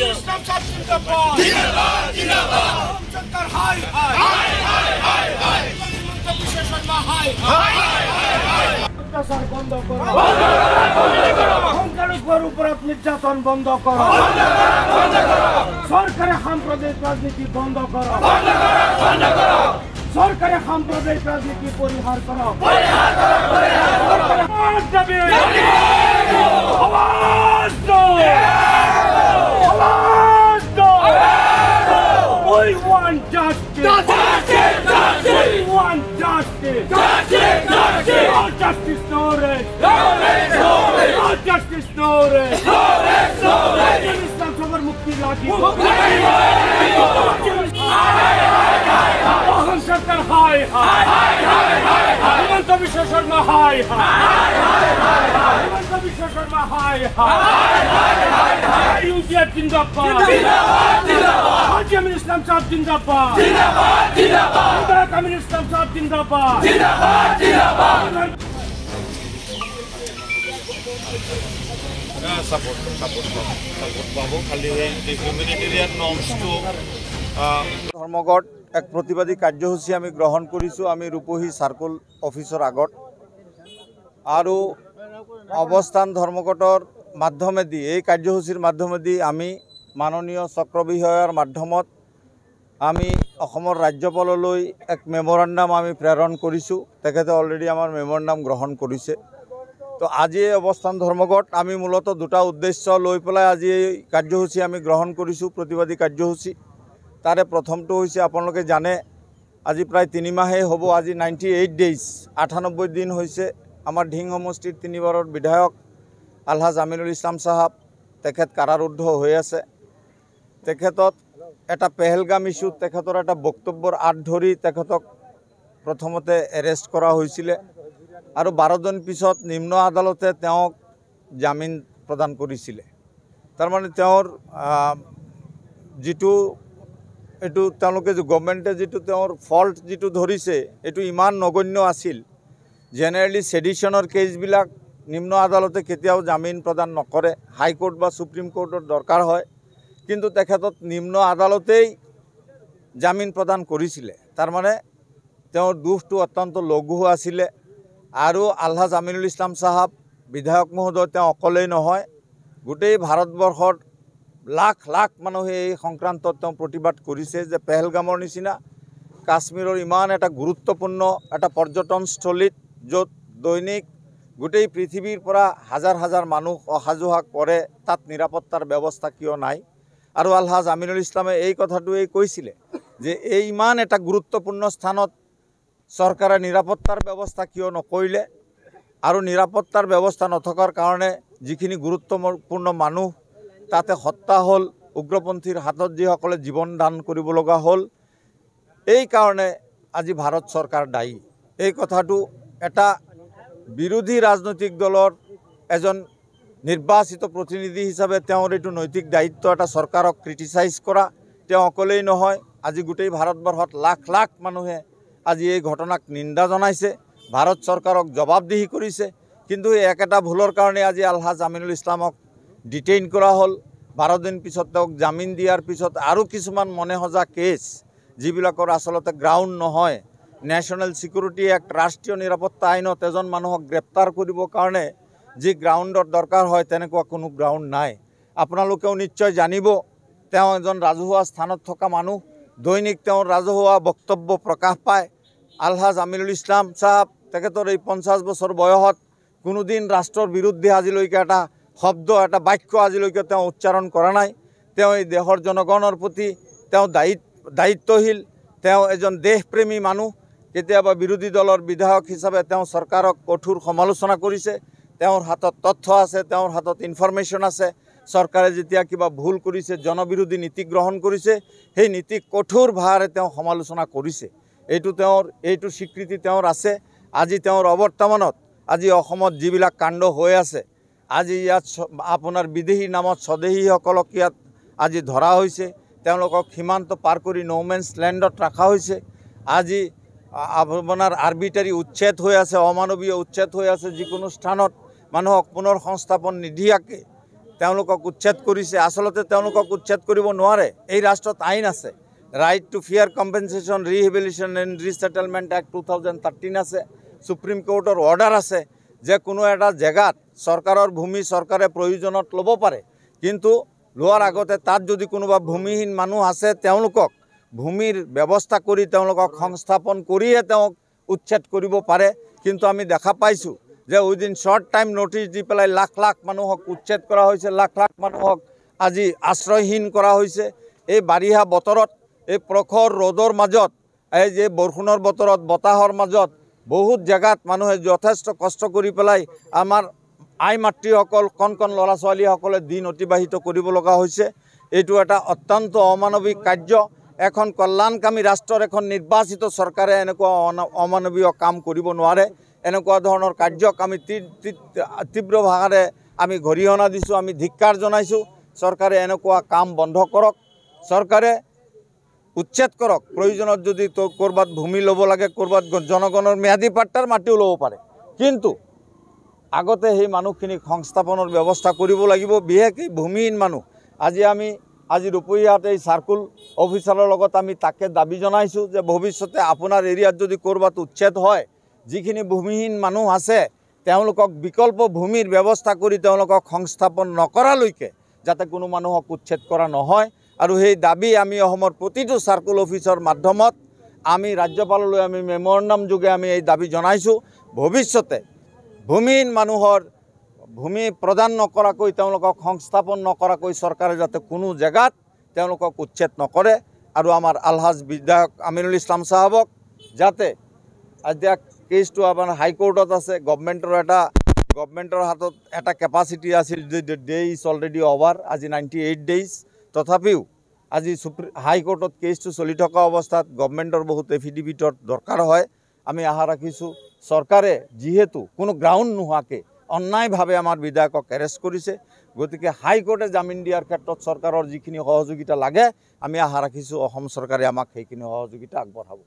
ইসলাম সাহেব জিন্দাবাদ জিন্দাবাদ জিন্দাবাদ সরকার হাই হাই হাই হাই হাই হিমন্ত বিশ্ব শর্মা হাই হাই হাই অত্যাচার বন্ধ করো সংখ্যালঘুর উপর নির্যাতন বন্ধ করো সরকারের সাম্প্রদায়িক রাজনীতি বন্ধ করো সরকারের সাম্প্রদায়িক রাজনীতি পরিহার করো We want justice. We want justice. No justice, no rest. No justice, no rest. Islam sabar mukti lagi. Mohan Sarkar hi hi. Himanta Biswa Sharma hi hi. Himanta Biswa Sharma hi hi. UDF Jindabad. Haji Amin Islam Sahab Jindabad. Mubarak Amin Islam Sahab Jindabad. Support পাবো খালি humanitarian নর্মসটো ধর্মঘট এক প্রতিবাদী কার্যসূচী আমি গ্রহণ কৰিছো আমি ৰূপহী সাৰ্কল অফিসৰ আগত আৰু অবস্থান ধৰ্মঘটৰ মাধ্যমেদি এই কাৰ্যসূচীৰ মাধ্যমেদি আমি মাননীয় চক্ৰবিষয়াৰ মাধ্যমত আমি অসমৰ ৰাজ্যপাললৈ এক মেমোৰেণ্ডাম আমি প্ৰেৰণ কৰিছো তেখেতে অলৰেডি আমাৰ মেমোৰেণ্ডাম গ্ৰহণ কৰিছে তো আজি এই অবস্থান ধৰ্মঘট আমি মূলত দুটা উদ্দেশ্য লৈ পেলাই আজি এই কাৰ্যসূচী আমি গ্ৰহণ কৰিছো প্ৰতিবাদী কাৰ্যসূচী তাৰে প্ৰথমটো হৈছে আপোনালোকে জানে আজি প্ৰায় 3 মাহেই হ'ব আজি 98 ডেজ 98 দিন হৈছে আমাৰ ঢিং সমষ্টিৰ তিনিবাৰৰ বিধায়ক আলহাজ আমিনুল ইছলাম সাহেব তেখেত কাৰাৰুদ্ধ হৈ আছে তেখেতক এটা পেহেলগাম ইস্যু তেখেতৰ এটা বক্তব্যৰ আঁত ধৰি তেখেতক প্ৰথমতে এৰেষ্ট কৰা হৈছিল আৰু 12 দিন পিছত নিম্ন আদালতে তেওঁক জামিন প্ৰদান কৰিছিল তাৰ মানে তেওঁৰ যেটো এটো তেওঁলোকে যে গভৰ্ণমেণ্টে যেটো তেওঁৰ ফল্ট যেটো ধৰিছে এটো ইমান নগণ্য আছিল জেনাৰেলি সেডিশনৰ কেছবিলাক নিম্ন আদালতে কেতিয়াও জামিন প্ৰদান নকৰে হাইকোৰ্ট বা সুপ্ৰিম কোৰ্টৰ দৰকাৰ হয় কিন্তু তেখেতক নিম্ন আদালতেই জামিন প্ৰদান কৰিছিল তাৰ মানে তেওঁৰ দুখটো অত্যন্ত লঘু আছিল আৰু আলহাজ আমিনুল ইছলাম সাহেব বিধায়ক মহোদয় তেওঁ অকলেই নহয় গোটেই ভাৰতবৰ্ষৰ লাখ লাখ মানুহে এই সংক্ৰান্তত তেওঁ প্ৰতিবাদ কৰিছে যে পেহেলগামৰ নিচিনা কাশ্মীৰৰ ইমান এটা গুৰুত্বপূৰ্ণ এটা পৰ্যটনস্থলীত য'ত দৈনিক গোটেই পৃথিৱীৰ পৰা হাজাৰ হাজাৰ মানুহ অহাযোৱা কৰে তাত নিৰাপত্তাৰ ব্যৱস্থা কিয় নাই আৰু আলহাজ আমিনুল ইছলামে এই কথাটোৱেই কৈছিলে যে এই ইমান এটা গুৰুত্বপূৰ্ণ স্থানত চৰকাৰে নিৰাপত্তাৰ ব্যৱস্থা কিয় নকৰিলে আৰু নিৰাপত্তাৰ ব্যৱস্থা নথকাৰ কাৰণে যিখিনি গুৰুত্বপূৰ্ণ মানুহ তাতে হত্যা হল উগ্ৰপন্থীৰ হাতত যিসকলে জীৱন দান কৰিব লগা হল এই কাৰণে আজি ভাৰত চৰকাৰ দায়ী এই কথাটো এটা বিৰোধী ৰাজনৈতিক দলৰ এজন নিৰ্বাচিত প্ৰতিনিধি হিচাপে তেওঁৰ এইটো নৈতিক দায়িত্ব এটা চৰকাৰক ক্ৰিটিসাইজ কৰা তেওঁ অকলেই নহয় আজি গোটেই ভাৰতবৰ্ষত লাখ লাখ মানুহে আজি এই ঘটনাক নিন্দা জনাইছে ভাৰত চৰকাৰক জবাবদিহি কৰিছে কিন্তু একেটা ভুলৰ কাৰণে আজি আলহাজ আমিনুল ইছলামক ডিটেইন কৰা হল 12 দিন পিছত তেওঁক জামিন দিয়াৰ পিছত আৰু কিছুমান মনে হজা কেছ যিবিলাকৰ আসলতে গ্ৰাউণ্ড নহয় ন্যাশনাল সিকিউৰিটি এক্ট ৰাষ্ট্ৰীয় নিৰাপত্তা আইনত এজন মানুহক গ্ৰেপ্তাৰ কৰিবৰ কাৰণে যি গ্ৰাউণ্ডৰ দৰকাৰ হয় তেনেকুৱা কোনো গ্ৰাউণ্ড নাই আপোনালোকেও নিশ্চয় জানিব তেওঁ এজন ৰাজহুৱা স্থানত থকা মানুহ দৈনিক তেওঁৰ ৰাজহুৱা বক্তব্য প্ৰকাশ পায় আলহাজ আমিনুল ইছলাম সাহেব তেখেতৰ এই 50 বছৰ বয়সত কোনোদিন ৰাষ্ট্ৰৰ বিৰুদ্ধে আজিলৈকে এটা শব্দ এটা বাক্য আজিলৈকে তেওঁ উচ্চাৰণ কৰা নাই তেওঁ এই দেশৰ জনগণৰ প্ৰতি তেওঁ দায়িত্বশীল তেওঁ এজন দেশপ্ৰেমী মানুহ কেতিয়াবা বিৰোধী দলৰ বিধায়ক হিচাপে তেওঁ চৰকাৰক কঠোৰ সমালোচনা কৰিছে তেওঁৰ হাতত তথ্য আছে তেওঁৰ হাতত ইনফৰমেশ্যন আছে চৰকাৰে যেতিয়া কিবা ভুল কৰিছে জনবিৰোধী নীতি গ্ৰহণ কৰিছে সেই নীতি কঠোৰ ভাৱে তেওঁ সমালোচনা কৰিছে এইটো স্বীকৃতি তেওঁৰ আছে আজি তেওঁৰ অৱৰ্তমানত আজি অসমত যিবিলাক কাণ্ড হৈ আছে আজি ইয়াত আপোনাৰ বিদেহী নামত স্বদেশীসকলক ইয়াত আজি ধৰা হৈছে তেওঁলোকক সীমান্ত পাৰ কৰি ন'মেন্স লেণ্ডত ৰখা হৈছে আজি আপোনাৰ আৰ্বিটাৰী উচ্ছেদ হৈ আছে অমানৱীয় উচ্ছেদ হৈ আছে যিকোনো স্থানত মানুহক পুনৰ সংস্থাপন নিদিয়াকৈ তেওঁলোকক উচ্ছেদ কৰিছে। আচলতে তেওঁলোকক উচ্ছেদ কৰিব নোৱাৰে। এই ৰাষ্ট্ৰত আইন আছে, right to fair compensation rehabilitation and resettlement act 2013 আছে, সুপ্ৰিম কোৰ্টৰ অৰ্ডাৰ আছে যে কোনো এটা জেগাত চৰকাৰৰ ভূমি চৰকাৰে প্ৰয়োজনত ল'ব পাৰে, কিন্তু লোৱাৰ আগতে তাত যদি কোনোবা ভূমিহীন মানুহ আছে তেওঁলোকক ভূমিৰ ব্যৱস্থা কৰি তেওঁলোকক সংস্থাপন কৰিয়ে তেওঁক উচ্ছেদ কৰিব পাৰে। কিন্তু আমি দেখা পাইছোঁ যে উইদিন শ্বৰ্ট টাইম নটিচ দি পেলাই লাখ লাখ মানুহক উচ্ছেদ কৰা হৈছে, লাখ লাখ মানুহক আজি আশ্ৰয়হীন কৰা হৈছে। এই বাৰিষা বতৰত, এই প্ৰখৰ ৰ'দৰ মাজত, এই যে বৰষুণৰ বতৰত বতাহৰ মাজত বহুত জেগাত মানুহে যথেষ্ট কষ্ট কৰি পেলাই আমাৰ আই মাতৃসকল, কণ কণ ল'ৰা ছোৱালীসকলে দিন অতিবাহিত কৰিব লগা হৈছে। এইটো এটা অত্যন্ত অমানৱিক কাৰ্য। এখন কল্যাণকামী ৰাষ্ট্ৰৰ এখন নিৰ্বাচিত চৰকাৰে এনেকুৱা অমানৱীয় কাম কৰিব নোৱাৰে। এনেকুৱা ধৰণৰ কাৰ্যক আমি তীব্ৰ ভাষাৰে আমি গৰিহণা দিছোঁ, আমি ধিক্কাৰ জনাইছোঁ। চৰকাৰে এনেকুৱা কাম বন্ধ কৰক, চৰকাৰে উচ্ছেদ কৰক। প্ৰয়োজনত যদি ক'ৰবাত ভূমি ল'ব লাগে, ক'ৰবাত জনগণৰ ম্যাদী পাট্টাৰ মাটিও ল'ব পাৰে, কিন্তু আগতে সেই মানুহখিনিক সংস্থাপনৰ ব্যৱস্থা কৰিব লাগিব, বিশেষকৈ ভূমিহীন মানুহ। আজি ৰূপহীয়াত এই চাৰ্কুল অফিচাৰৰ লগত আমি তাকে দাবী জনাইছোঁ যে ভৱিষ্যতে আপোনাৰ এৰিয়াত যদি ক'ৰবাত উচ্ছেদ হয়, যিখিনি ভূমিহীন মানুহ আছে তেওঁলোকক বিকল্প ভূমিৰ ব্যৱস্থা কৰি তেওঁলোকক সংস্থাপন নকৰালৈকে যাতে কোনো মানুহক উচ্ছেদ কৰা নহয়। আৰু সেই দাবী আমি অসমৰ প্ৰতিটো চাৰ্কুল অফিচৰ মাধ্যমত আমি ৰাজ্যপাললৈ আমি মেমৰেণ্ডাম যোগে আমি এই দাবী জনাইছোঁ। ভৱিষ্যতে ভূমিহীন মানুহৰ ভূমি প্ৰদান নকৰাকৈ, তেওঁলোকক সংস্থাপন নকৰাকৈ চৰকাৰে যাতে কোনো জেগাত তেওঁলোকক উচ্ছেদ নকৰে। আৰু আমাৰ আলহাজ বিধায়ক আমিনুল ইছলাম চাহাবক যাতে, এতিয়া কেছটো আপোনাৰ হাইকোৰ্টত আছে, গভৰ্ণমেণ্টৰ হাতত এটা কেপাচিটি আছিল যে ডে ইজ অলৰেডি অভাৰ, আজি 98 ডেইজ। তথাপিও আজি হাইকোৰ্টত কেছটো চলি থকা অৱস্থাত গভৰ্ণমেণ্টৰ বহুত এফিডেভিটৰ দৰকাৰ হয়। আমি আশা ৰাখিছোঁ চৰকাৰে যিহেতু কোনো গ্ৰাউণ্ড নোহোৱাকৈ অন্যায়ভাৱে আমাৰ বিধায়কক এৰেষ্ট কৰিছে, গতিকে হাইকোৰ্টে জামিন দিয়াৰ ক্ষেত্ৰত চৰকাৰৰ যিখিনি সহযোগিতা লাগে, আমি আশা ৰাখিছোঁ অসম চৰকাৰে আমাক সেইখিনি সহযোগিতা আগবঢ়াব।